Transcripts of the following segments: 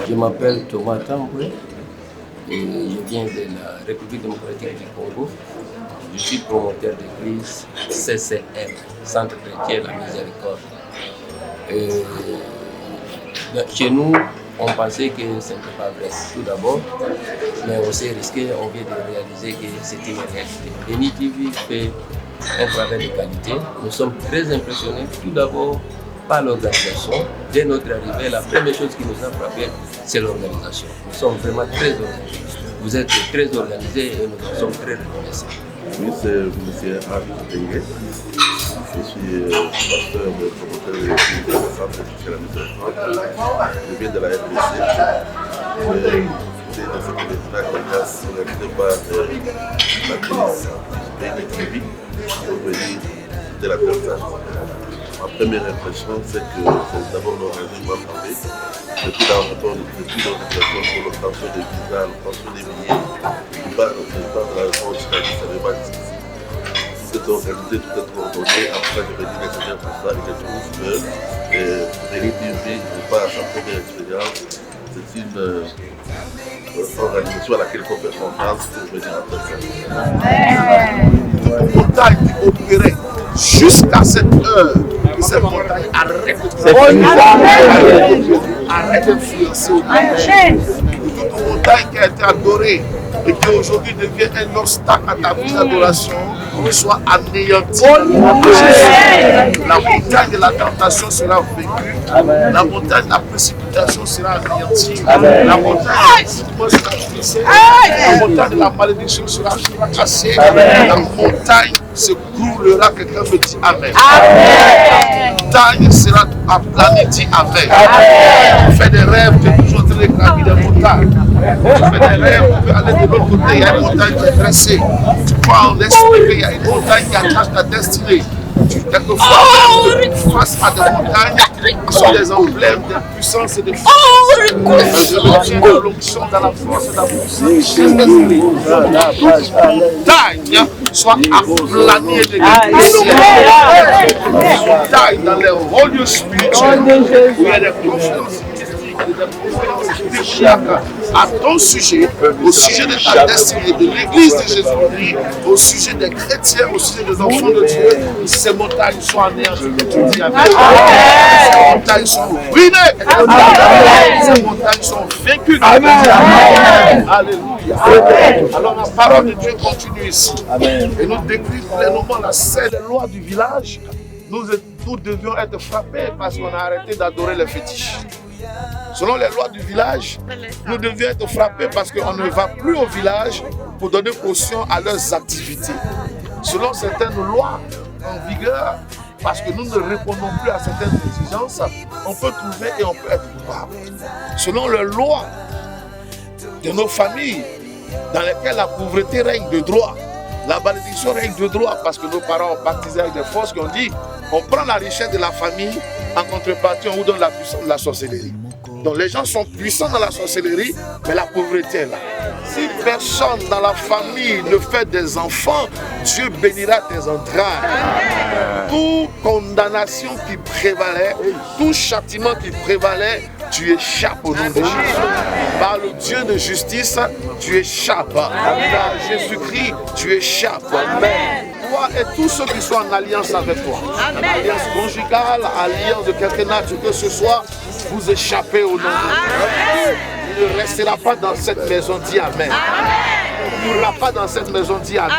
Je m'appelle Thomas Tamboué et je viens de la République démocratique du Congo. Je suis promoteur d'église CCM, Centre chrétien La Miséricorde. Chez nous, on pensait que ce n'était pas vrai tout d'abord, mais on s'est risqué, on vient de réaliser que c'était une réalité. Béni TV fait un travail de qualité. Nous sommes très impressionnés tout d'abord par l'organisation. Dès notre arrivée, la première chose qui nous a frappé, c'est l'organisation. Nous sommes vraiment très organisés. Vous êtes très organisés et nous sommes très reconnaissants. Oui, c'est M. Henri Dengue. Je suis pasteur de promoteur de l'église de Centre chrétien La Miséricorde. Je viens de la RDC. C'est dans cette église organisée par l'église Béni TV pour venir de la personne. Ma première impression, c'est que c'est d'abord l'organisation frappé. Depuis l'organisation pour l'obtention des visas, l'obtention des billets, du bas représentant de la réponse ça n'est pas difficile. Tout est organisé, tout est coordonné. Après, je vais dire les Seigneurs pour ça, et je trouve que Béni TV n'est pas à sa première expérience. C'est une organisation à laquelle il faut faire confiance pour venir en personne. Une montagne qui opérait jusqu'à cette heure. Cette montagne arrête d'influencer au monde. Toute montagne qui a été adorée et qui aujourd'hui devient un obstacle à ta vie d'adoration soit anéantie. La montagne de la tentation sera vaincue. La montagne de la précipitation sera anéantie. La montagne sera brisée. La montagne de la malédiction sera fracassée. La montagne se coulera. Quelqu'un me dit Amen. La montagne sera aplanée. Dit Amen. Tu fais des rêves, tu es toujours en train de gravir des montagnes. Tu fais des rêves, tu peux aller de l'autre côté, il y a une montagne qui est dressée. Tu crois en esprit qu'il y a une montagne qui attache ta destinée. Quelquefois, face à des montagnes qui sont des emblèmes de puissance et de force. Je retiens dans l'onction, dans la force et dans la puissance. Montagne soit aplanée de montagne dans les rôles spirituels où il y a des confidences à ton sujet, au sujet de ta destinée, de l'église de Jésus-Christ, au sujet des chrétiens, au sujet des enfants de Dieu, ces montagnes sont anéanties. Ces montagnes sont ruinées. Ces montagnes sont vaincues. Alléluia. Alors la parole de Dieu continue ici. Et nous décrit pleinement la scène des lois du village. Nous devions être frappés parce qu'on a arrêté d'adorer les fétiches. Selon les lois du village, nous devions être frappés parce qu'on ne va plus au village pour donner caution à leurs activités. Selon certaines lois en vigueur, parce que nous ne répondons plus à certaines exigences, on peut trouver et on peut être coupable. Selon les lois de nos familles, dans lesquelles la pauvreté règne de droit, la malédiction règne de droit, parce que nos parents ont baptisé avec des forces qui ont dit on prend la richesse de la famille, en contrepartie on vous donne la puissance de la sorcellerie. Donc les gens sont puissants dans la sorcellerie, mais la pauvreté est là. Si personne dans la famille ne fait des enfants, Dieu bénira tes entrailles. Toute condamnation qui prévalait, tout châtiment qui prévalait, tu échappes au nom de Jésus. Par le Dieu de justice, tu échappes. Par Jésus-Christ, tu échappes. Amen. Toi et tous ceux qui sont en alliance avec toi, alliance conjugale, alliance de quelque nature que ce soit, vous échappez au nom de Dieu. Tu ne resteras pas dans cette maison, dis Amen. Tu ne mourras pas dans cette maison, dis Amen.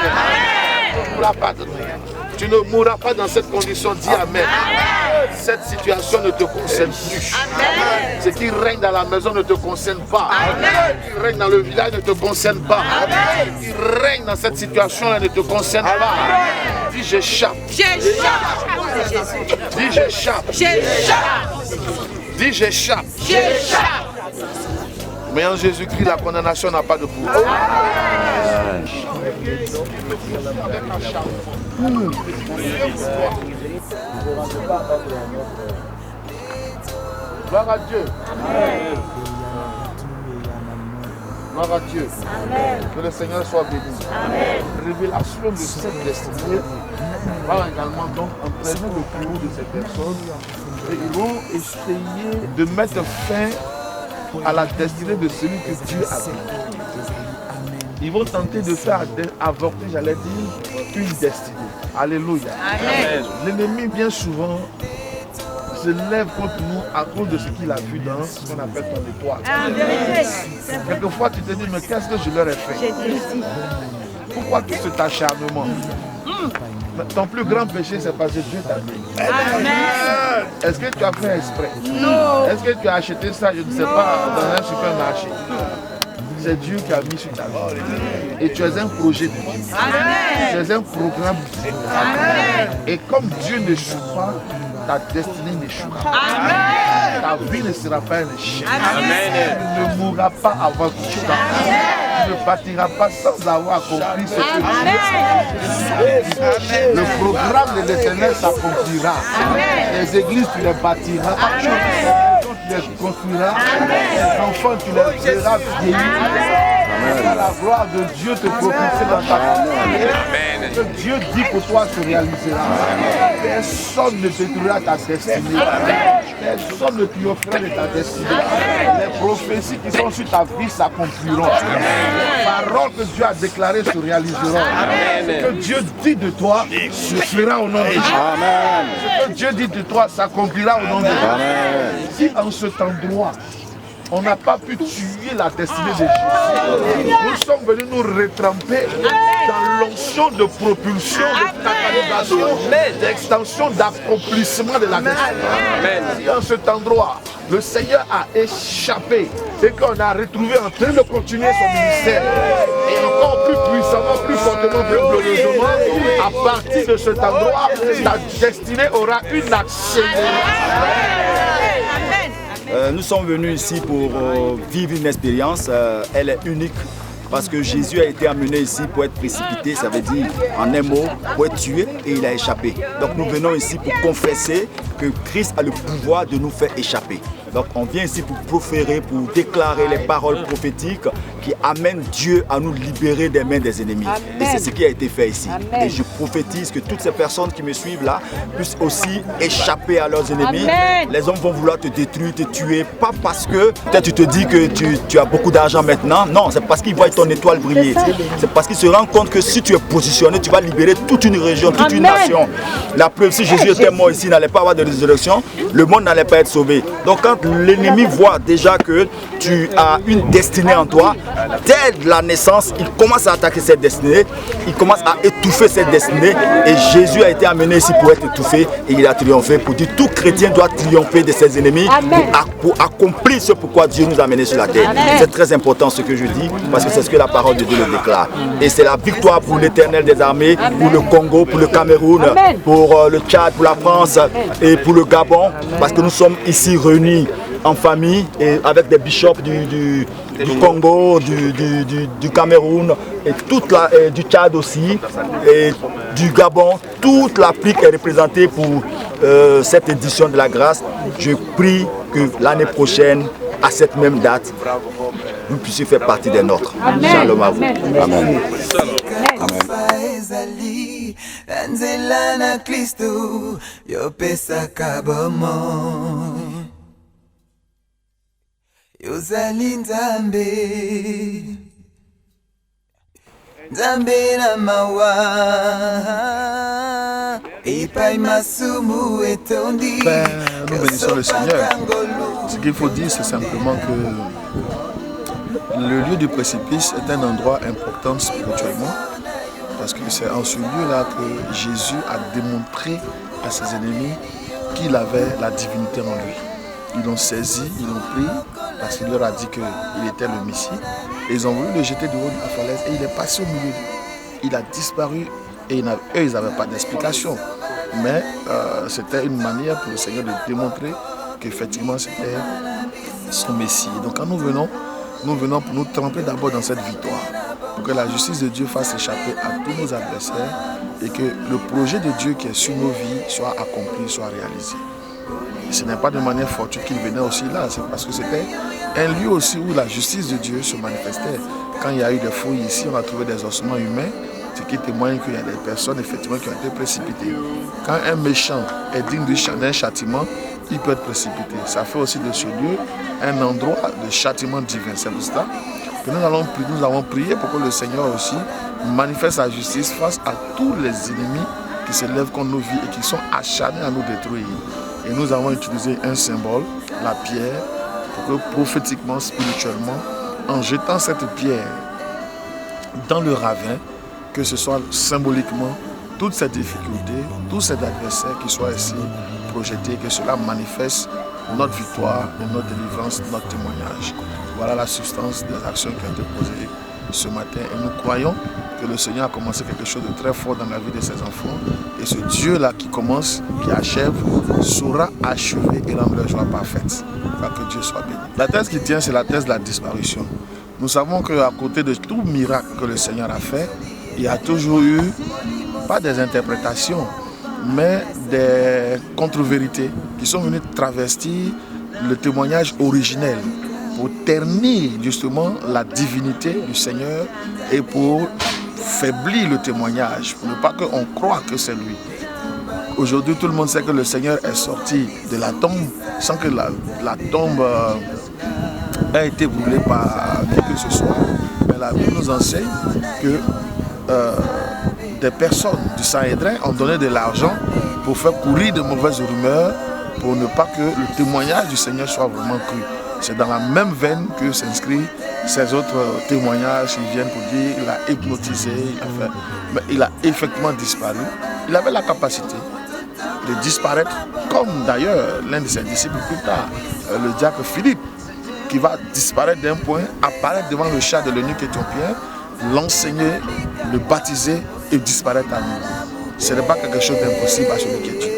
Tu ne mourras pas dans cette condition, dis Amen. Cette situation ne te concerne plus. Ce qui règne dans la maison ne te concerne pas. Ce qui règne dans le village ne te concerne pas. Ce qui règne dans cette situation ne te concerne pas. Dis j'échappe. Dis j'échappe. Dis j'échappe. Mais en Jésus-Christ, la condamnation n'a pas de pouvoir. Gloire à Dieu. Amen. Gloire à Dieu. Amen. Que le Seigneur soit béni. Amen. Révélation de cette destinée va également donc entraîner le courroux de ces personnes et ils vont essayer de mettre fin à la destinée de celui que Dieu a dit. Ils vont tenter de faire avorter, j'allais dire, une destinée. Alléluia. Amen. L'ennemi, bien souvent, se lève contre nous à cause de ce qu'il a vu dans ce qu'on appelle ton étoile. Quelquefois, tu te dis, mais qu'est-ce que je leur ai fait? Pourquoi tout cet acharnement? Ton plus grand péché, c'est parce que Dieu t'a dit. Amen. Est-ce que tu as fait exprès? Non. Est-ce que tu as acheté ça, je ne sais pas, dans un supermarché? C'est Dieu qui a mis sur ta vie. Et tu es un projet de Dieu. Tu es un programme de Dieu. Et comme Dieu ne joue pas, ta destinée n'échouera pas. Ta vie ne sera pas un échec. Tu ne mourras pas avant tout temps. Tu ne bâtiras pas sans avoir accompli ce que Dieu a dit. Le programme de l'Éternel s'accomplira. Les églises, tu les bâtiras. Tu les construiras. Les enfants, tu les verras vieillir. La gloire de Dieu te propulser dans ta vie. Ce que Dieu dit pour toi se réalisera. Personne ne détruira ta destinée. Personne ne triomphera de ta destinée. Les prophéties qui sont sur ta vie s'accompliront. Les paroles que Dieu a déclarées se réaliseront. Ce que Dieu dit de toi se fera au nom de Dieu. Ce que Dieu dit de toi s'accomplira au nom de Dieu. Si en cet endroit, on n'a pas pu tuer la destinée de Jésus, nous sommes venus nous retremper dans l'onction de propulsion, de catalysation, d'extension, d'accomplissement de la destinée. Si en cet endroit, le Seigneur a échappé et qu'on a retrouvé en train de continuer son ministère, et encore plus puissamment, plus fortement, plus glorieusement, à partir de cet endroit, ta destinée aura une accélération. Nous sommes venus ici pour vivre une expérience, elle est unique parce que Jésus a été amené ici pour être précipité, ça veut dire en un mot, pour être tué et il a échappé. Donc nous venons ici pour confesser que Christ a le pouvoir de nous faire échapper. Donc on vient ici pour proférer, pour déclarer les paroles prophétiques qui amènent Dieu à nous libérer des mains des ennemis. Amen. Et c'est ce qui a été fait ici. Amen. Et je prophétise que toutes ces personnes qui me suivent là puissent aussi échapper à leurs ennemis. Amen. Les hommes vont vouloir te détruire, te tuer, pas parce que peut-être tu te dis que tu as beaucoup d'argent maintenant. Non, c'est parce qu'ils voient ton étoile briller. C'est parce qu'ils se rendent compte que si tu es positionné, tu vas libérer toute une région, toute une nation. La preuve, si Jésus était mort ici, il n'allait pas avoir de résurrection, le monde n'allait pas être sauvé. Donc quand l'ennemi voit déjà que tu as une destinée en toi, dès la naissance, il commence à attaquer cette destinée, il commence à étouffer cette destinée et Jésus a été amené ici pour être étouffé et il a triomphé pour dire tout chrétien doit triompher de ses ennemis pour accomplir ce pourquoi Dieu nous a amenés sur la terre. C'est très important ce que je dis parce que c'est ce que la parole de Dieu le déclare. Et c'est la victoire pour l'Éternel des armées, pour le Congo, pour le Cameroun, pour le Tchad, pour la France et pour le Gabon parce que nous sommes ici réunis en famille et avec des bishops du Congo, du Cameroun et du Tchad aussi et du Gabon. Toute l'Afrique est représentée pour cette édition de la grâce. Je prie que l'année prochaine, à cette même date, vous puissiez faire partie des nôtres. Amen. Shalom à vous. Amen. Yozali Nzambe, Nzambe na mawa, Epai masumu etondi. Père, nous bénissons le Seigneur. Ce qu'il faut dire, c'est simplement que le lieu du précipice est un endroit important spirituellement, parce que c'est en ce lieu-là que Jésus a démontré à ses ennemis qu'il avait la divinité en lui. Ils l'ont saisi, ils l'ont pris, parce qu'il leur a dit qu'il était le Messie. Et ils ont voulu le jeter du haut de la falaise et il est passé au milieu d'eux. Il a disparu et eux, ils n'avaient pas d'explication. Mais c'était une manière pour le Seigneur de démontrer qu'effectivement c'était son Messie. Donc quand nous venons pour nous tremper d'abord dans cette victoire. pour que la justice de Dieu fasse échapper à tous nos adversaires et que le projet de Dieu qui est sur nos vies soit accompli, soit réalisé. Et ce n'est pas de manière fortuite qu'il venait aussi là, c'est parce que c'était un lieu aussi où la justice de Dieu se manifestait. Quand il y a eu des fouilles ici, on a trouvé des ossements humains, ce qui témoigne qu'il y a des personnes effectivement qui ont été précipitées. Quand un méchant est digne d'un châtiment, il peut être précipité. Ça fait aussi de ce lieu un endroit de châtiment divin. C'est pour cela que nous avons prié pour que le Seigneur aussi manifeste sa justice face à tous les ennemis qui se lèvent contre nos vies et qui sont acharnés à nous détruire. Et nous avons utilisé un symbole, la pierre, pour que prophétiquement, spirituellement, en jetant cette pierre dans le ravin, que ce soit symboliquement toutes ces difficultés, tous ces adversaires qui soient ici projetés, que cela manifeste notre victoire, notre délivrance, notre témoignage. Voilà la substance des actions qui ont été posées ce matin. Et nous croyons que le Seigneur a commencé quelque chose de très fort dans la vie de ses enfants. Et ce Dieu-là qui commence, qui achève, saura achever et rendre leur joie parfaite. Que Dieu soit béni. La thèse qui tient, c'est la thèse de la disparition. Nous savons qu'à côté de tout miracle que le Seigneur a fait, il y a toujours eu, pas des interprétations, mais des contre-vérités qui sont venues travestir le témoignage originel pour ternir justement la divinité du Seigneur et pour faiblir le témoignage, pour ne pas qu'on croie que c'est lui. Aujourd'hui, tout le monde sait que le Seigneur est sorti de la tombe sans que la tombe ait été brûlée par qui que ce soit. Mais la Bible nous enseigne que des personnes du Sanhédrin ont donné de l'argent pour faire courir de mauvaises rumeurs, pour ne pas que le témoignage du Seigneur soit vraiment cru. C'est dans la même veine que s'inscrivent ces autres témoignages qui viennent pour dire qu'il a hypnotisé, mais il a effectivement disparu. Il avait la capacité de disparaître, comme d'ailleurs l'un de ses disciples plus tard, le diacre Philippe, qui va disparaître d'un point, apparaître devant le char de l'eunuque éthiopien, l'enseigner, le baptiser et disparaître à nouveau. Ce n'est pas quelque chose d'impossible à celui qui est Dieu.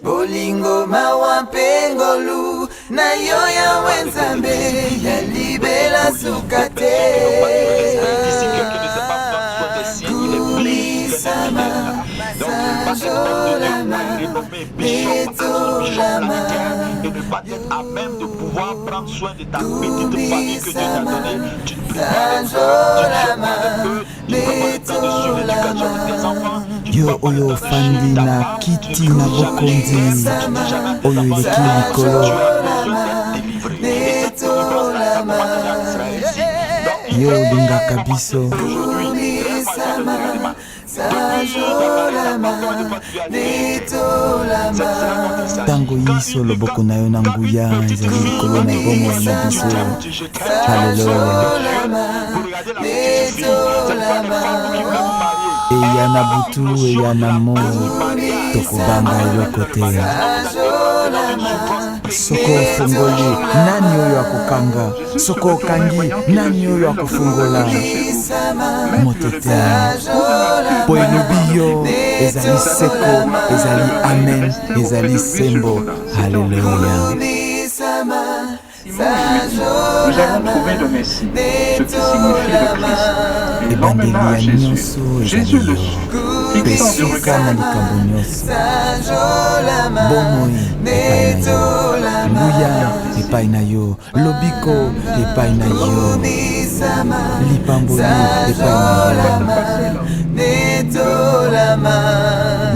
Bolingo mawapengolu na yoya wenzambe ya libela sukate kumisama sanjolama betolama et ne pas être à même de pouvoir prendre soin de ta petite famille que Dieu t'a donnée. Tu ne peux pas yo oyo ofandi na kiti na bokonzi oyo eleki likolo yo olingaka biso ntango yiso loboko na yo na nguya ezali likolo na bomoi na biso. Haleluya. Eya na butu eya na mo tokobanga eloko te. Soko ofungoli nani oyo akokanga, soko okangi nani oyo akofungola. Moto te po elobi yo ezali seko, ezali amen, ezali sembo. Haleluya. Nous avons trouvé le Messie, ce qui signifie le Christ. Et non maintenant à Jésus. Jésus le suit, fixant le regard na likambo nyonso. Bomoi epai na yo, nguya epai na yo, lobiko epai na yo, lipamboli epai na yo,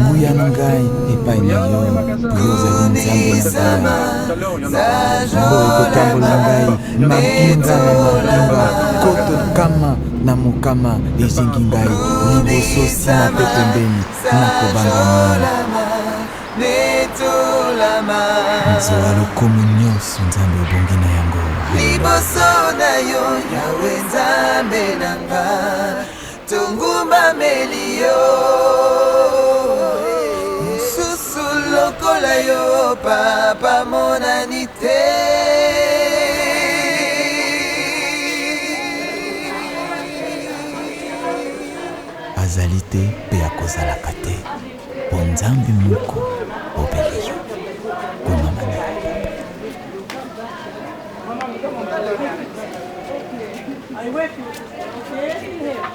nguya na ngai epai na yo, yo ozali nzambe na ngai. Mbo ekotambola ngai mapinga na mapinga, koto kama na mokama ezingi ngai, liboso nsima pe pembeni nakobanga nzoa lokomo nyonso nzambe obongi na yango. liboso na yo yawe nzambe nanga tungumbameli yo mosusu lokola yo papa monani te. azali te mpe akozalaka te, po nzambe moko obeli yo komama na yo. I wait. Okay?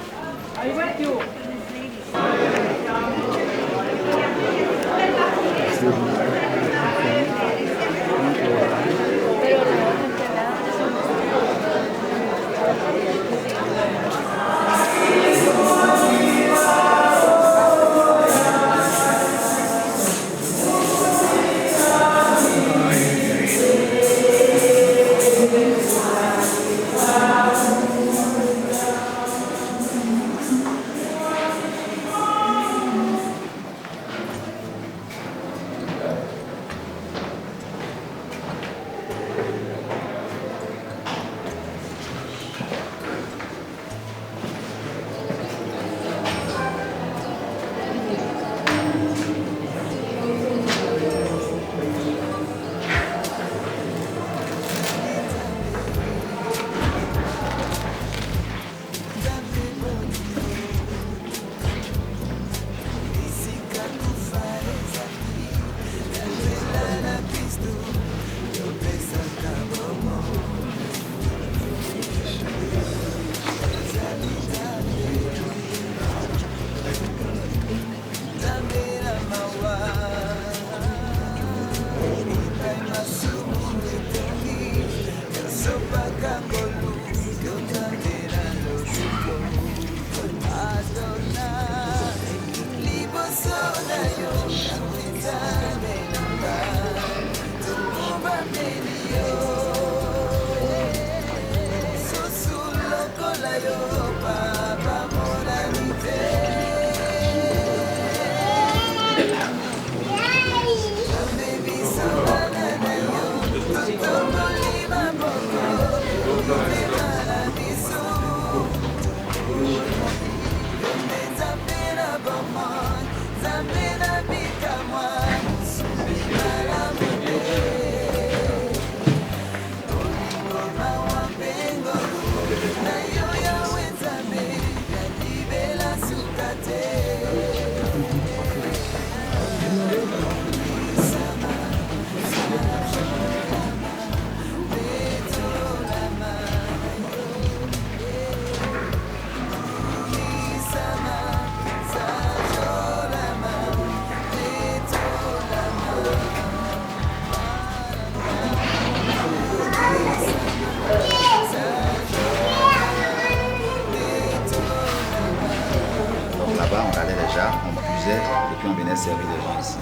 servir les gens ici.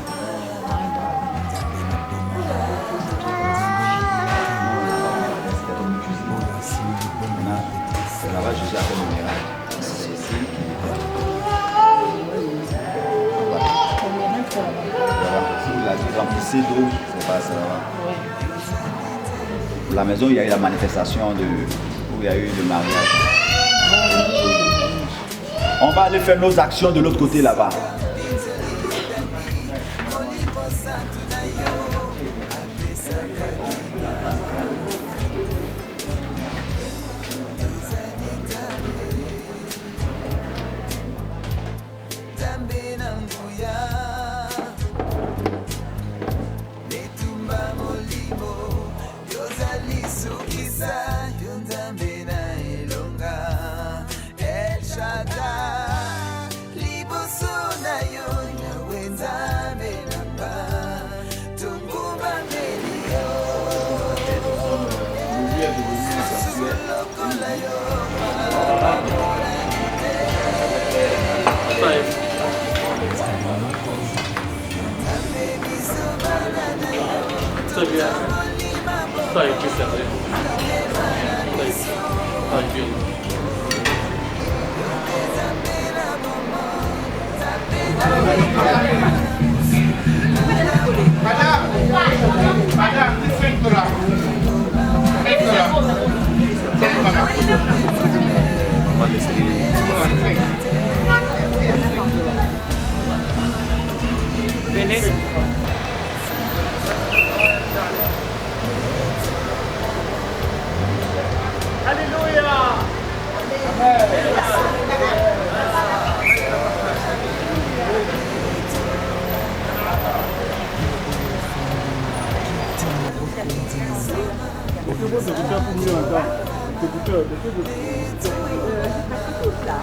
Là-bas, Jésus a fait le miracle. C'est ici. Si vous la remplissez d'eau, c'est pas ça là-bas. La maison, il y a eu la manifestation où il y a eu le mariage. On va aller faire nos actions de l'autre côté là-bas.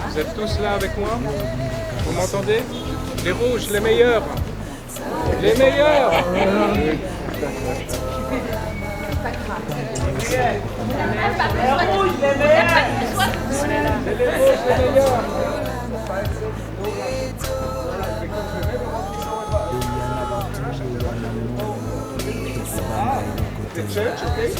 Vous êtes tous là avec moi? Vous m'entendez? Les rouges, les meilleurs. Les meilleurs. Les rouges, les meilleurs. The church, okay?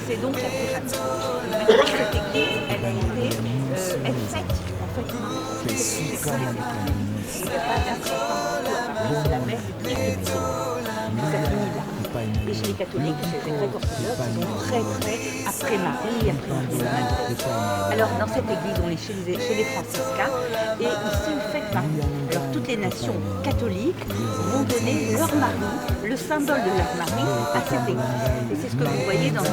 C'est donc la pyramide. Maintenant, cette église, elle a été faite en fait la messe du et chez les catholiques, chez les grecs orthodoxes, ils sont très après Marie, Alors dans cette église, on est chez les franciscains et ici une fête Marie. Alors toutes les nations catholiques vont donner leur mari, le symbole de leur mari à cette église. Et c'est ce que vous voyez dans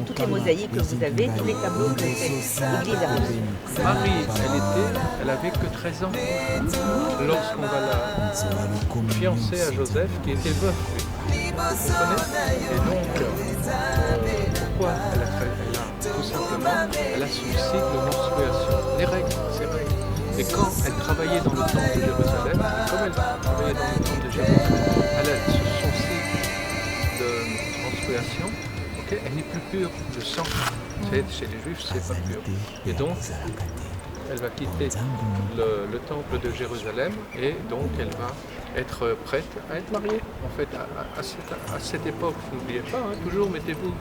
toutes les mosaïques que vous avez, tous les tableaux que cette église a reçus. Marie, elle avait que 13 ans lorsqu'on va la fiancer à Joseph qui était veuf. Vous comprenez? Et donc, pourquoi elle a tout simplement, elle a ce cycle de menstruation, les règles, ces règles. Et quand elle travaillait dans le temple de Jérusalem, comme elle travaillait dans le temple de Jérusalem, elle a son cycle de menstruation, okay, elle n'est plus pure de sang. Chez les Juifs, c'est pas pur. Et donc, elle va quitter le temple de Jérusalem et donc elle va être prête à être mariée. En fait, à cette époque, n'oubliez pas, hein, toujours mettez-vous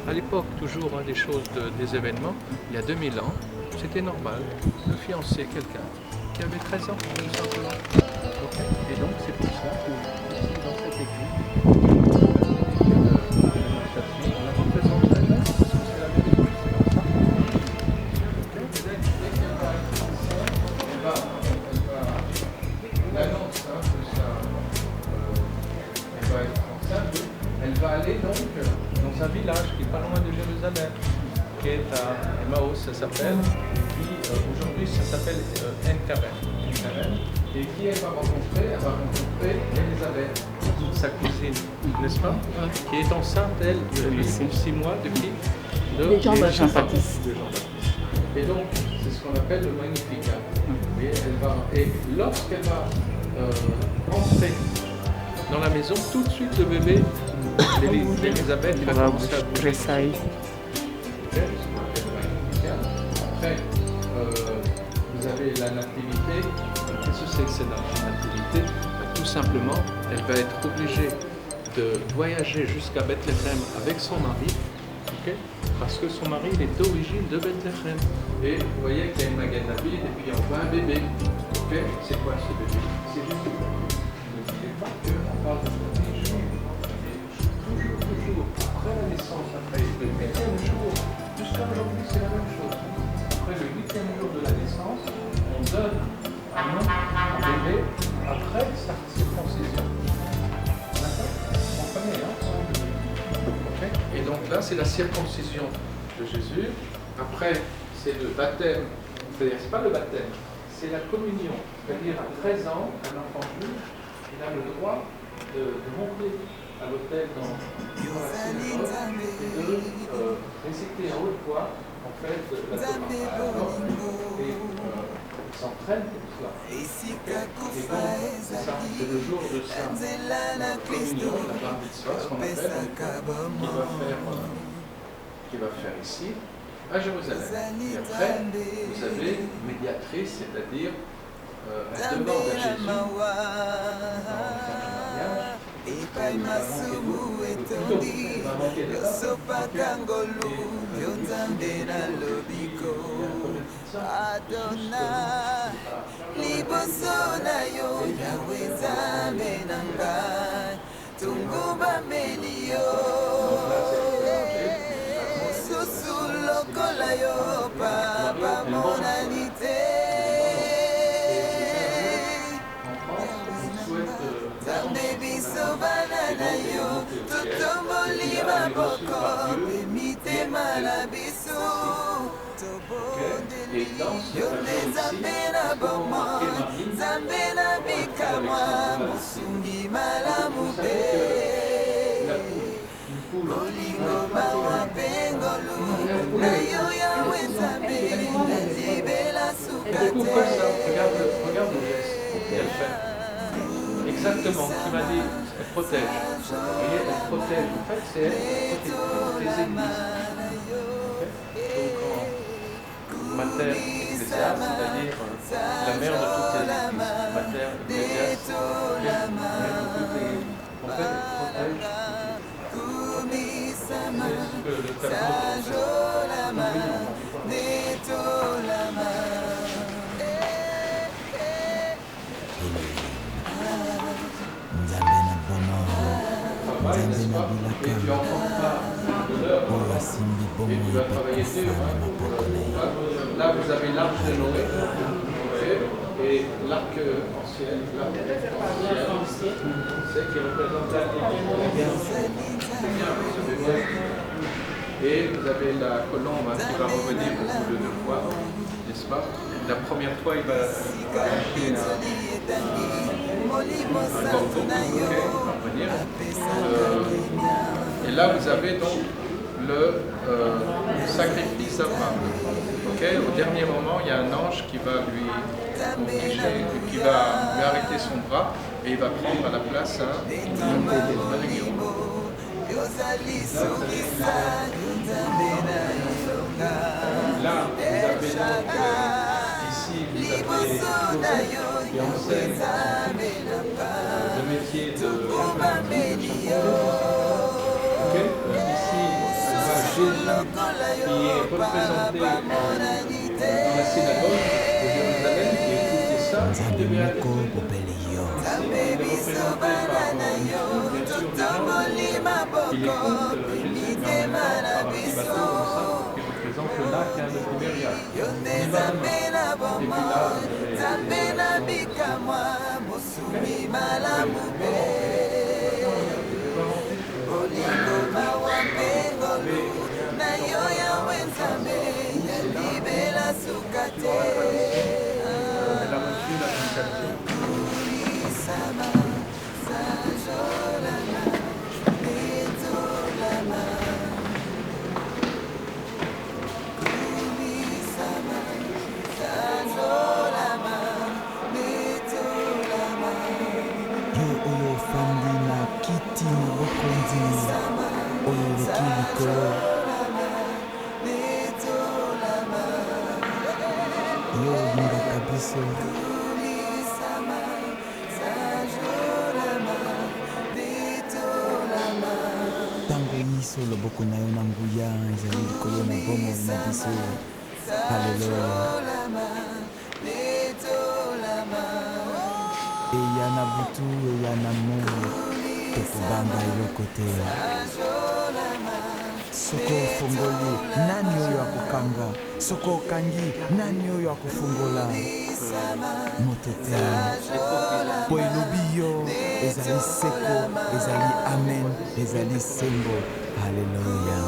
à l'époque, toujours des choses, des événements, il y a 2000 ans, c'était normal de fiancer quelqu'un qui avait 13 ans, tout simplement. Okay. Et donc, c'est pour ça que ici, dans cette église, elle va aller donc dans un village qui est pas loin de Jérusalem, qui est à Emmaüs, ça s'appelle, qui aujourd'hui ça s'appelle En-Kabel. Et qui elle va rencontrer? Elle va rencontrer Élisabeth, sa cousine, n'est-ce pas? Qui est enceinte, elle, depuis 6 mois, depuis de Jean-Baptiste. Et donc, c'est ce qu'on appelle le Magnificat. Et lorsqu'elle va entrer dans la maison, tout de suite le bébé d'Élisabeth, il va commencer à bouger. Après, vous avez la nativité. Qu'est-ce que c'est que cette nativité? Tout simplement, elle va être obligée de voyager jusqu'à Bethléem avec son mari, okay? Parce que son mari il est d'origine de Bethléem. Et vous voyez qu'il y a une Magen David et puis on voit un bébé. Okay? C'est quoi ce bébé? C'est Jésus. N'oubliez pas qu'on parle de Jésus. Toujours, après la naissance, après le 8e jour, jusqu'à aujourd'hui, c'est la même chose. Après le 8e jour de la naissance, on donne un nom à un bébé après sa circoncision. D'accord? Vous comprenez, hein? Okay? Et donc là, c'est la circoncision de Jésus. Après, c'est le baptême. C'est-à-dire, c'est pas le baptême, c'est la communion. C'est-à-dire, à 13 ans, un enfant juif, il a le droit de monter à l'autel dans la synagogue et de réciter à haute voix en fait la Torah. Et il s'entraîne pour cela. Et donc, ça, c'est le jour de sa communion, la bar mitzvah, ce qu'on appelle, qu'il va faire ici, à Jérusalem. Et après, vous avez médiatrice, c'est-à-dire elle demande à Jésus dans son mariage. Masubu etondi Sopakangolu Yonzambe na lobiko Adona Liboso na yo Yahweh Nzambe nanga Tungumba melio Mususu lokola yo Papa monanite Et dans ce tableau ici, ce qu'on remarqué regarde le geste qu'elle fait. Exactement, qui m'a dit, elle protège. Vous voyez, elle protège. En fait, c'est elle qui protège toutes les églises. Donc, Mater Ecclesia, c'est-à-dire la mère de toutes les églises. Mater Ecclesia, la mère de toutes les églises. En fait, elle protège. C'est ce que le tableau Là, vous avez l'arche de Noé et l'arc ancien, c'est qui représente et vous avez la colombe qui va revenir au bout de 2 fois, n'est-ce pas? La première fois, il va lâcher un corbeau, il va revenir. Et là, vous avez donc le sacrifice d'Abraham. Au dernier moment, il y a un ange qui va lui obliger, qui va lui arrêter son bras et il va prendre à la place un lion. Là, vous avez donc, ici, vous avez qui enseigne le métier de ici, on voit Jésus qui est représenté dans la synagogue de Jérusalem et écoutez ça, il est représenté par bien sûr les gens qui l'écoutent Jésus, mais en même temps par un petit bateau comme ça qui représente le lac de Tibériade. Et puis Tango miso loboko na yo na nguya ezali likolo na bomo na biso. Haleluya. Eya na butu eya na moi tokobanga eloko te. Soko ofongoli nani oyo akokanga, soko okangi nani oyo akofongola. Moto te po elobi yo ezali seko, ezali amen, ezali sembo. Haleluya.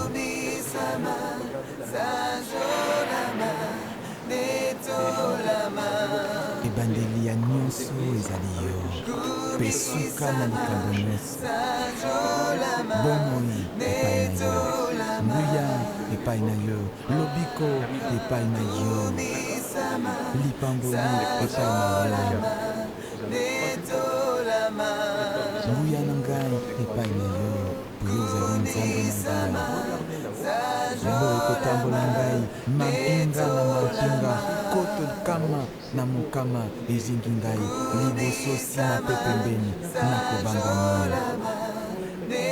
Ebandeli ya nyonso ezali yo, mpe suka na likambo nyonso. Bomoi epai na yo, nguya epai na yo, lobiko epai na yo, lipamboli epai na yo, nguya na ngai epai na yo, po yo ozali nzambe na ngai. Boye kotambola ngai mampinga na mampinga, koto kama na mokama ezingi ngai, liboso nsima mpe pembeni nakobanga nini.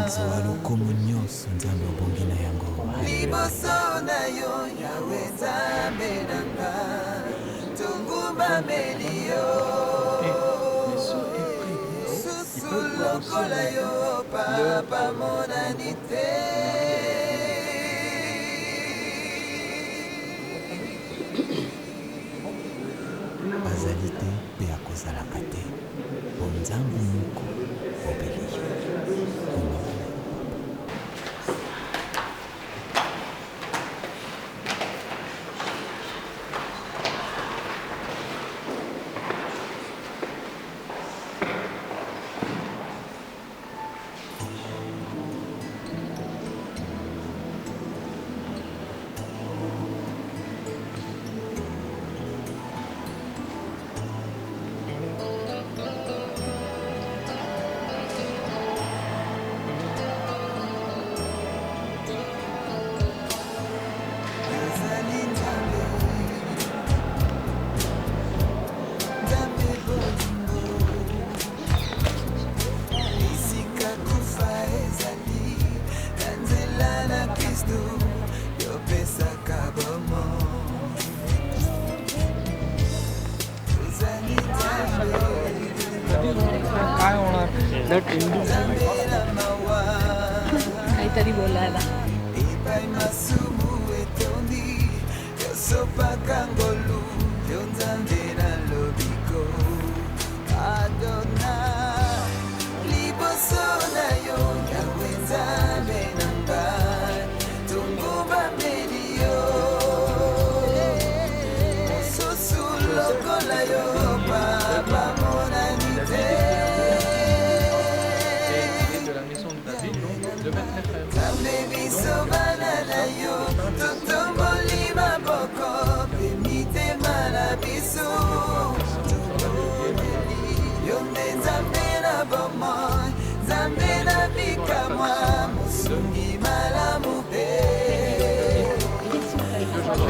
Nzwa lokomo nyonso nzambe obongi na yango. Liboso na yo Yawe nzambe na nga, tungumbameli yo. Susu lokola yo papa monani te. Azali te mpe akozalaka te, po nzambe moko obeli yo.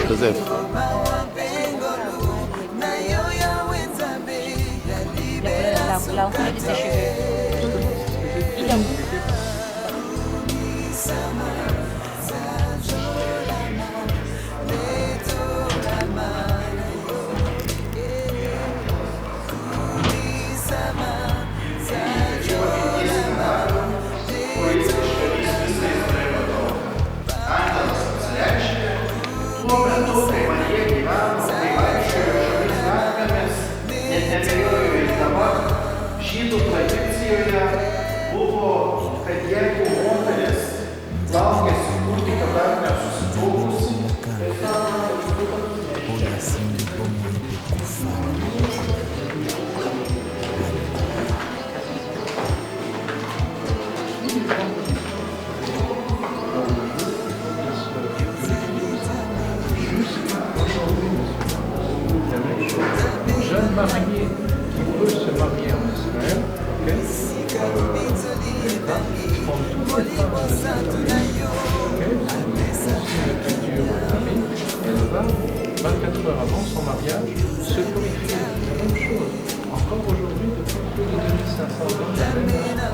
Joseph. Là, on fait ses cheveux. Il est où? Jeune marié qui veut se marier en Israël, prendre toutes les femmes elle va 24 heures avant son mariage se purifier. C'est la même chose. Encore aujourd'hui, depuis plus de 2500 ans, la même coutume.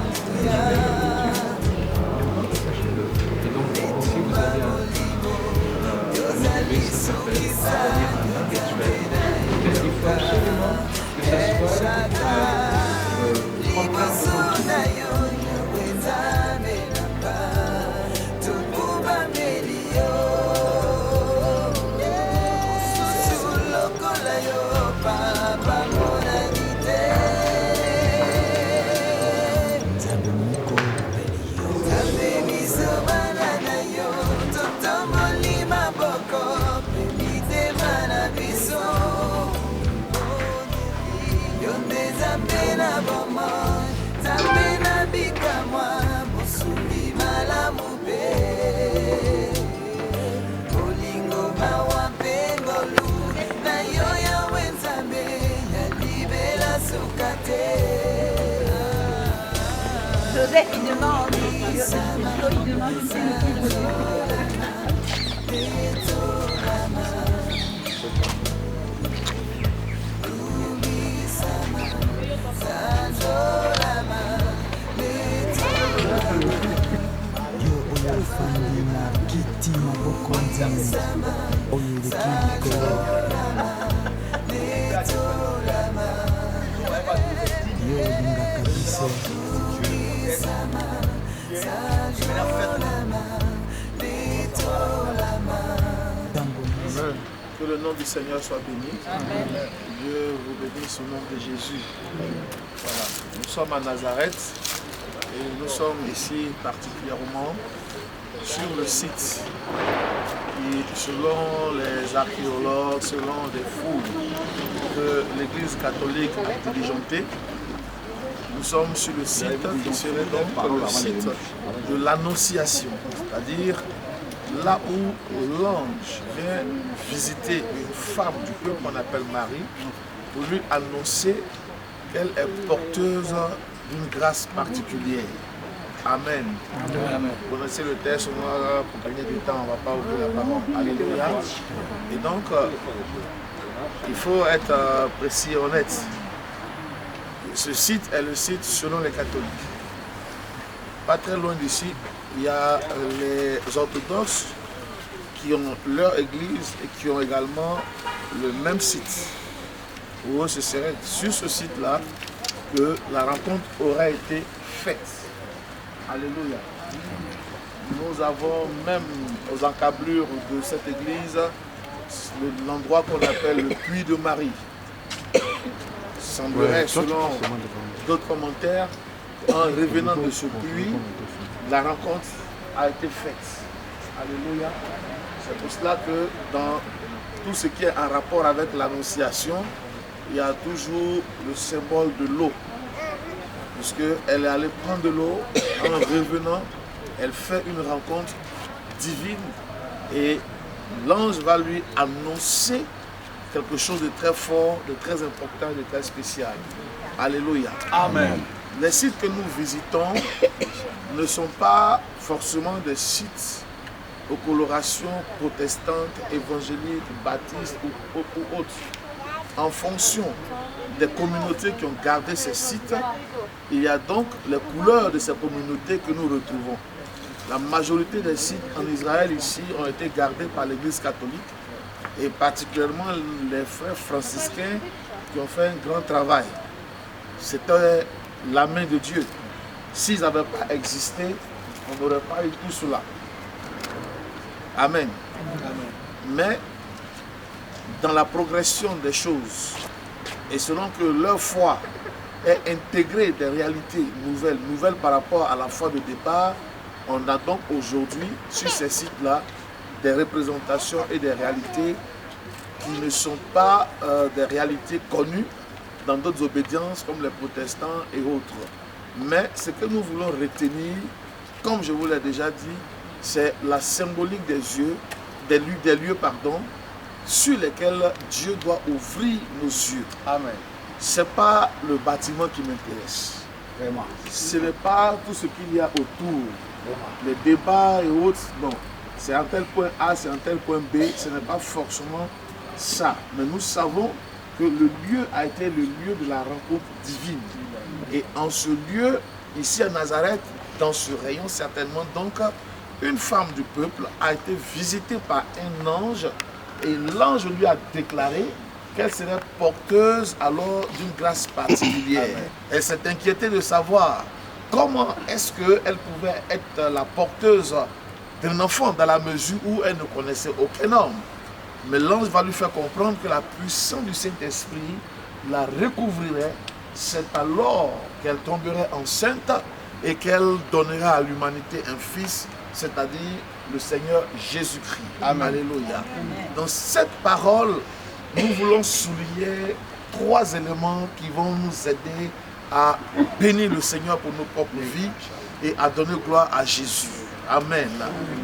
Et donc, si vous avez un bébé, ça s'appelle un rituel. Il faut absolument que ça soit Joseph, il demande, il demande si c'est le plus Que le nom du Seigneur soit béni. Amen. Dieu vous bénisse au nom de Jésus. Voilà. Nous sommes à Nazareth et nous sommes ici particulièrement sur le site qui, selon les archéologues, selon des fouilles que l'Église catholique a diligenté, nous sommes sur le site qui serait donc le site de l'Annonciation, c'est-à-dire là où l'ange vient visiter une femme du peuple qu'on appelle Marie pour lui annoncer qu'elle est porteuse d'une grâce particulière. Amen. Amen. Vous connaissez le texte, pour gagner du temps, on ne va pas ouvrir la parole. Alléluia. Et donc, il faut être précis et honnête. Ce site est le site selon les catholiques. Pas très loin d'ici, il y a les orthodoxes qui ont leur église et qui ont également le même site. Où ce serait sur ce site-là que la rencontre aurait été faite. Alléluia. Nous avons même aux encablures de cette église l'endroit qu'on appelle le puits de Marie. Il semblerait, selon d'autres commentaires, en revenant de ce puits, la rencontre a été faite. Alléluia. C'est pour cela que dans tout ce qui est en rapport avec l'annonciation, il y a toujours le symbole de l'eau. Puisqu'elle est allée prendre de l'eau, en revenant, elle fait une rencontre divine et l'ange va lui annoncer quelque chose de très fort, de très important, de très spécial. Alléluia. Amen. Les sites que nous visitons ne sont pas forcément des sites aux colorations protestantes, évangéliques, baptistes ou autres. En fonction des communautés qui ont gardé ces sites, il y a donc les couleurs de ces communautés que nous retrouvons. La majorité des sites en Israël ici ont été gardés par l'Église catholique et particulièrement les frères franciscains qui ont fait un grand travail. C'était la main de Dieu. S'ils n'avaient pas existé, on n'aurait pas eu tout cela. Amen. Mais dans la progression des choses et selon que leur foi est intégrée des réalités nouvelles par rapport à la foi de départ, on a donc aujourd'hui sur ces sites-là des représentations et des réalités qui ne sont pas des réalités connues dans d'autres obédiences comme les protestants et autres. Mais ce que nous voulons retenir, comme je vous l'ai déjà dit, c'est la symbolique des lieux, sur lesquels Dieu doit ouvrir nos yeux. Amen. Ce n'est pas le bâtiment qui m'intéresse. Vraiment. Ce n'est pas tout ce qu'il y a autour. Les débats et autres, non. C'est un tel point A, c'est un tel point B, ce n'est pas forcément ça. Mais nous savons que le lieu a été le lieu de la rencontre divine. Et en ce lieu, ici à Nazareth, dans ce rayon certainement, donc, une femme du peuple a été visitée par un ange et l'ange lui a déclaré qu'elle serait porteuse alors d'une grâce particulière. Elle s'est inquiétée de savoir comment est-ce qu'elle pouvait être la porteuse d'un enfant dans la mesure où elle ne connaissait aucun homme. Mais l'ange va lui faire comprendre que la puissance du Saint-Esprit la recouvrirait. C'est alors qu'elle tomberait enceinte et qu'elle donnera à l'humanité un fils, c'est-à-dire le Seigneur Jésus-Christ. Alléluia. Dans cette parole, nous voulons souligner 3 éléments qui vont nous aider à bénir le Seigneur pour nos propres vies et à donner gloire à Jésus. Amen.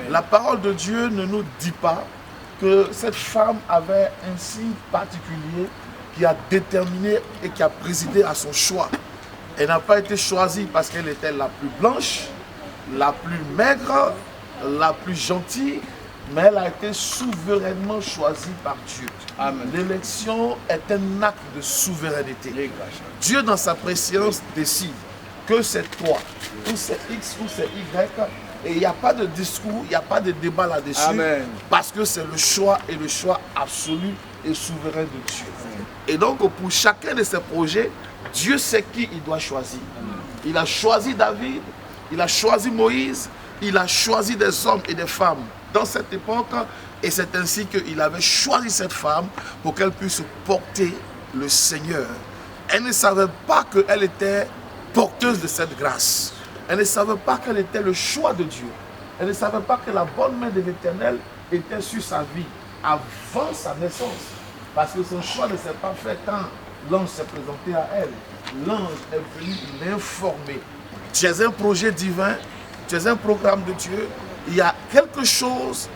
La parole de Dieu ne nous dit pas que cette femme avait un signe particulier qui a déterminé et qui a présidé à son choix. Elle n'a pas été choisie parce qu'elle était la plus blanche, la plus maigre, la plus gentille, mais elle a été souverainement choisie par Dieu. L'élection est un acte de souveraineté. Dieu, dans sa préscience, décide que c'est toi, ou c'est X, ou c'est Y, et il n'y a pas de discours, il n'y a pas de débat là-dessus, parce que c'est le choix et le choix absolu et souverain de Dieu. Et donc, pour chacun de ces projets, Dieu sait qui il doit choisir. Il a choisi David, il a choisi Moïse, il a choisi des hommes et des femmes dans cette époque, et c'est ainsi qu'il avait choisi cette femme pour qu'elle puisse porter le Seigneur. Elle ne savait pas qu'elle était porteuse de cette grâce. Elle ne savait pas qu'elle était le choix de Dieu. Elle ne savait pas que la bonne main de l'Éternel était sur sa vie avant sa naissance. Parce que son choix ne s'est pas fait quand l'ange s'est présenté à elle. L'ange est venu l'informer. Tu es un projet divin, tu es un programme de Dieu. Il y a quelque chose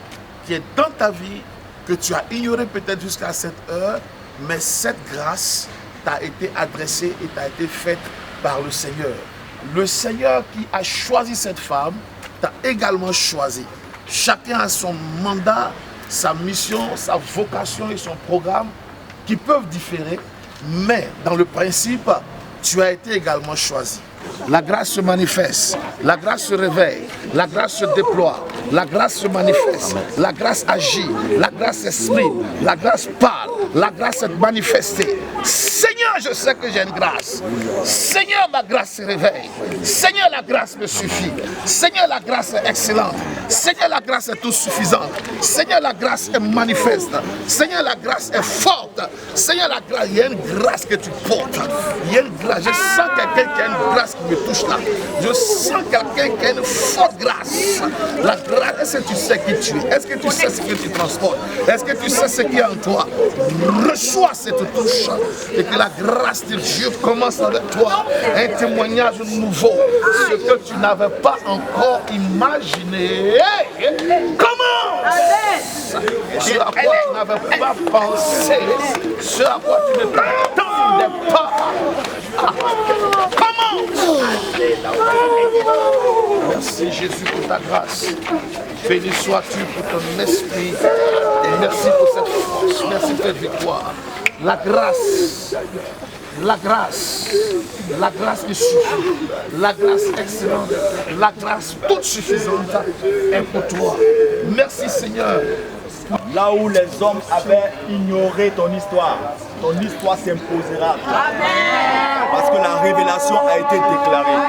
qui est dans ta vie que tu as ignoré peut-être jusqu'à cette heure, mais cette grâce t'a été adressée et t'a été faite par le Seigneur. Le Seigneur qui a choisi cette femme t'a également choisi. Chacun a son mandat, sa mission, sa vocation et son programme qui peuvent différer, mais dans le principe, tu as été également choisi. La grâce se manifeste, la grâce se réveille, la grâce se déploie, la grâce se manifeste, la grâce agit, la grâce exprime, la grâce parle, la grâce est manifestée. Seigneur, je sais que j'ai une grâce. Seigneur, ma grâce se réveille. Seigneur, la grâce me suffit. Seigneur, la grâce est excellente. Seigneur, la grâce est tout suffisante. Seigneur, la grâce est manifeste. Seigneur, la grâce est forte. Seigneur, la grâce, il y a une grâce que tu portes. Il y a une grâce. Je sens quelqu'un qui a une grâce qui me touche là. Je sens quelqu'un qui a une forte grâce. La grâce, est-ce que tu sais qui tu es? Est-ce que tu sais ce que tu transportes? Est-ce que tu sais ce qui est en toi? Reçois cette touche et que la grâce de Dieu commence avec toi. Un témoignage nouveau, ce que tu n'avais pas encore imaginé. Comment? Ce à quoi tu n'avais pas pensé, ce à quoi tu ne t'attendais pas. Comment? Merci Jésus pour ta grâce. Béni sois-tu pour ton esprit. Merci pour cette force. Merci pour cette victoire. La grâce. La grâce qui suffit, la grâce excellente, la grâce toute suffisante est pour toi. Merci Seigneur. Là où les hommes avaient ignoré ton histoire s'imposera. Parce que la révélation a été déclarée.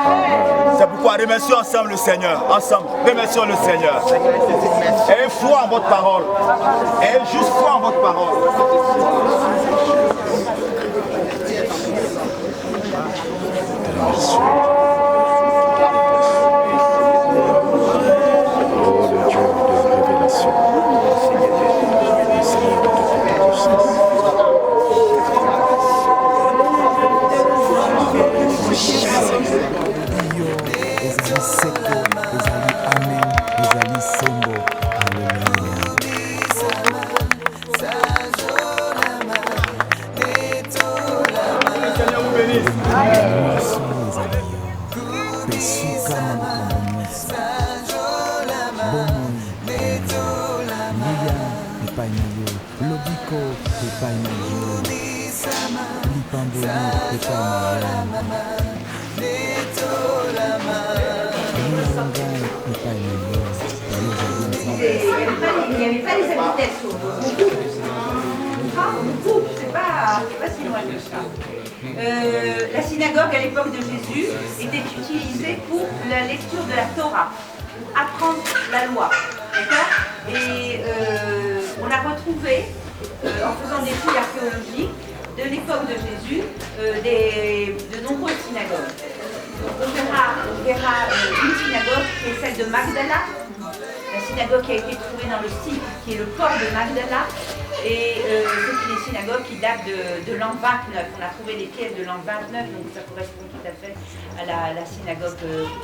C'est pourquoi remercions ensemble le Seigneur. Ensemble, remercions le Seigneur. Ayez foi en votre parole. Ayez juste foi en votre parole. Il n'y avait pas les habitations. C'est pas si loin que ça. La synagogue à l'époque de Jésus était utilisée pour la lecture de la Torah, apprendre la loi. Et on a retrouvé, en faisant des fouilles archéologiques, de l'époque de Jésus, de nombreuses synagogues. Donc on verra une synagogue qui est celle de Magdala, la synagogue qui a été trouvée dans le site qui est le port de Magdala, et c'est une synagogue qui date de l'an 29. On a trouvé des pièces de l'an 29, donc ça correspond tout à fait à la synagogue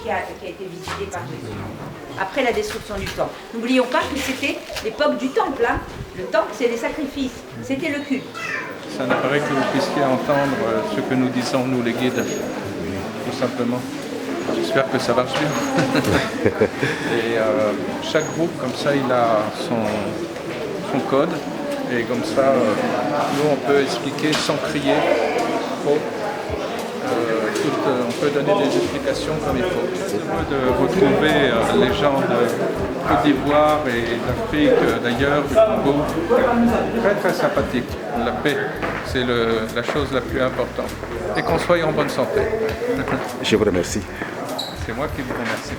qui a été visitée par Jésus après la destruction du temple. N'oublions pas que c'était l'époque du temple. Hein. Le temple, c'est les sacrifices, c'était le culte. Ça n'apparaît que vous puissiez entendre ce que nous disons, nous les guides, tout simplement. J'espère que ça marche bien. Et chaque groupe, comme ça, il a son code. Et comme ça, nous, on peut expliquer sans crier trop. On peut donner des explications comme il faut. De retrouver les gens de Côte d'Ivoire et d'Afrique, d'ailleurs, du Congo. Très très sympathique. La paix, c'est la chose la plus importante. Et qu'on soit en bonne santé. Je vous remercie. C'est moi qui vous remercie.